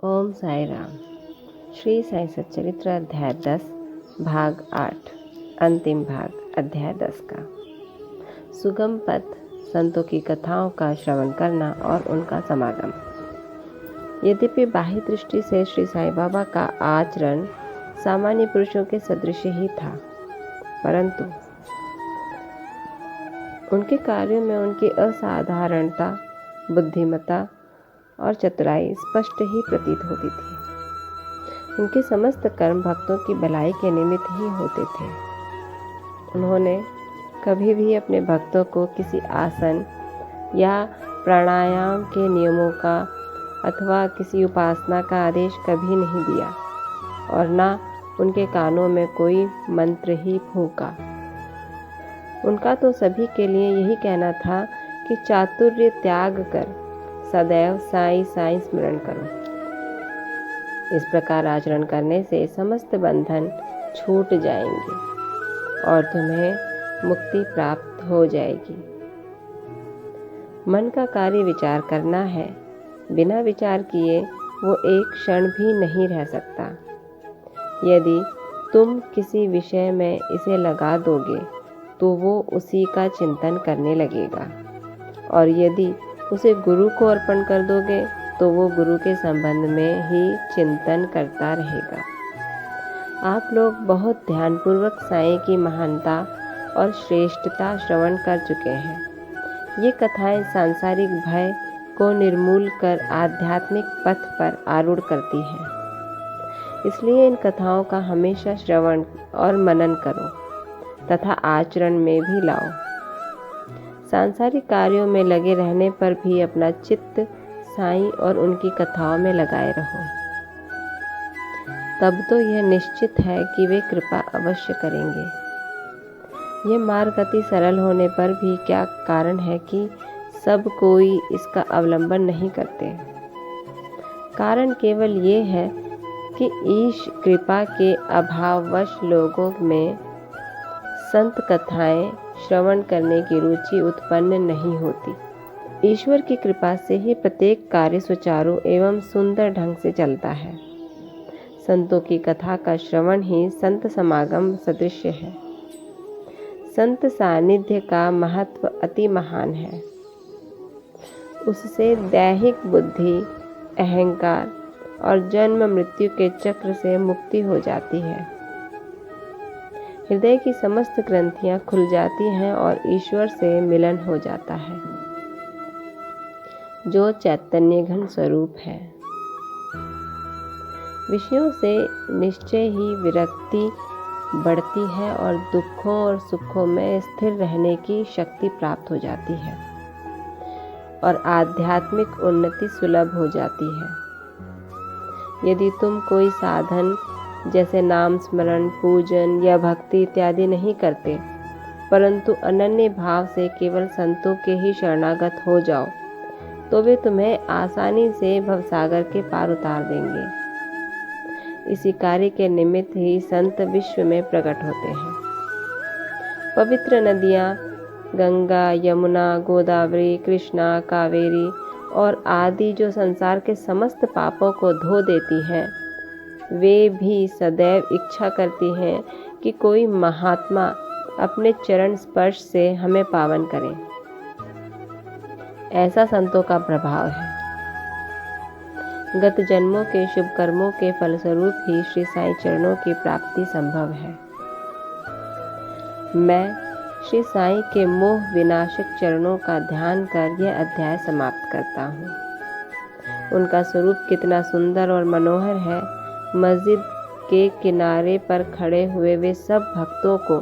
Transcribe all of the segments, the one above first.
ओम साई राम। श्री साई सच्चरित्र अध्याय 10 भाग 8 अंतिम भाग अध्याय 10 का सुगम पथ, संतों की कथाओं का श्रवण करना और उनका समागम। यद्यपि बाह्य दृष्टि से श्री साई बाबा का आचरण सामान्य पुरुषों के सदृश ही था, परंतु उनके कार्यों में उनकी असाधारणता, बुद्धिमत्ता और चतुराई स्पष्ट ही प्रतीत होती थी। उनके समस्त कर्म भक्तों की भलाई के निमित्त ही होते थे। उन्होंने कभी भी अपने भक्तों को किसी आसन या प्राणायाम के नियमों का अथवा किसी उपासना का आदेश कभी नहीं दिया और न उनके कानों में कोई मंत्र ही फूंका। उनका तो सभी के लिए यही कहना था कि चातुर्य त्याग कर सदैव साई साई स्मरण करो। इस प्रकार आचरण करने से समस्त बंधन छूट जाएंगे और तुम्हें मुक्ति प्राप्त हो जाएगी। मन का कार्य विचार करना है, बिना विचार किए वो एक क्षण भी नहीं रह सकता। यदि तुम किसी विषय में इसे लगा दोगे तो वो उसी का चिंतन करने लगेगा, और यदि उसे गुरु को अर्पण कर दोगे तो वो गुरु के संबंध में ही चिंतन करता रहेगा। आप लोग बहुत ध्यानपूर्वक साईं की महानता और श्रेष्ठता श्रवण कर चुके हैं। ये कथाएं सांसारिक भय को निर्मूल कर आध्यात्मिक पथ पर आरूढ़ करती हैं। इसलिए इन कथाओं का हमेशा श्रवण और मनन करो तथा आचरण में भी लाओ। सांसारिक कार्यों में लगे रहने पर भी अपना चित्त साईं और उनकी कथाओं में लगाए रहो। तब तो यह निश्चित है कि वे कृपा अवश्य करेंगे। यह मार्ग अति सरल होने पर भी क्या कारण है कि सब कोई इसका अवलंबन नहीं करते। कारण केवल ये है कि ईश कृपा के अभाववश लोगों में संत कथाएं श्रवण करने की रुचि उत्पन्न नहीं होती। ईश्वर की कृपा से ही प्रत्येक कार्य सुचारू एवं सुंदर ढंग से चलता है। संतों की कथा का श्रवण ही संत समागम सदृश है। संत सानिध्य का महत्व अति महान है। उससे दैहिक बुद्धि, अहंकार और जन्म मृत्यु के चक्र से मुक्ति हो जाती है। हृदय की समस्त ग्रंथियां खुल जाती हैं और ईश्वर से मिलन हो जाता है, जो चैतन्य घन स्वरूप है। विषयों से निश्चय ही विरक्ति बढ़ती है और दुखों और सुखों में स्थिर रहने की शक्ति प्राप्त हो जाती है और आध्यात्मिक उन्नति सुलभ हो जाती है। यदि तुम कोई साधन जैसे नाम स्मरण, पूजन या भक्ति इत्यादि नहीं करते, परंतु अनन्य भाव से केवल संतों के ही शरणागत हो जाओ, तो वे तुम्हें आसानी से भवसागर के पार उतार देंगे। इसी कार्य के निमित्त ही संत विश्व में प्रकट होते हैं। पवित्र नदियाँ गंगा, यमुना, गोदावरी, कृष्णा, कावेरी और आदि जो संसार के समस्त पापों को धो देती हैं, वे भी सदैव इच्छा करती हैं कि कोई महात्मा अपने चरण स्पर्श से हमें पावन करें। ऐसा संतों का प्रभाव है। गत जन्मों के शुभ कर्मों के फलस्वरूप ही श्री साईं चरणों की प्राप्ति संभव है। मैं श्री साईं के मोह विनाशक चरणों का ध्यान कर यह अध्याय समाप्त करता हूँ। उनका स्वरूप कितना सुंदर और मनोहर है। मस्जिद के किनारे पर खड़े हुए वे सब भक्तों को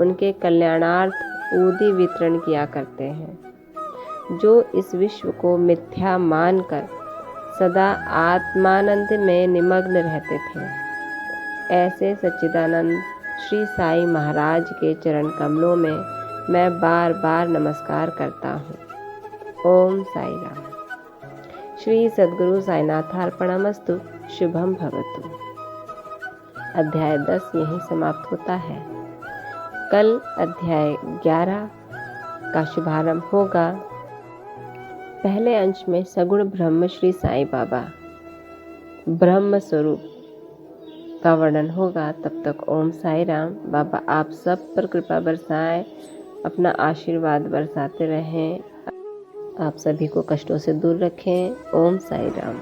उनके कल्याणार्थ ऊदी वितरण किया करते हैं, जो इस विश्व को मिथ्या मानकर सदा आत्मानंद में निमग्न रहते थे। ऐसे सच्चिदानंद श्री साई महाराज के चरण कमलों में मैं बार बार नमस्कार करता हूँ। ओम साई राम। श्री सद्गुरु साईनाथार्पणमस्तु। शुभम भवतु। अध्याय 10 यहीं समाप्त होता है। कल अध्याय 11 का शुभारंभ होगा। पहले अंश में सगुण ब्रह्म श्री साईं बाबा, ब्रह्म स्वरूप का वर्णन होगा। तब तक ओम साई राम। बाबा आप सब पर कृपा बरसाएं, अपना आशीर्वाद बरसाते रहें, आप सभी को कष्टों से दूर रखें। ओम साई राम।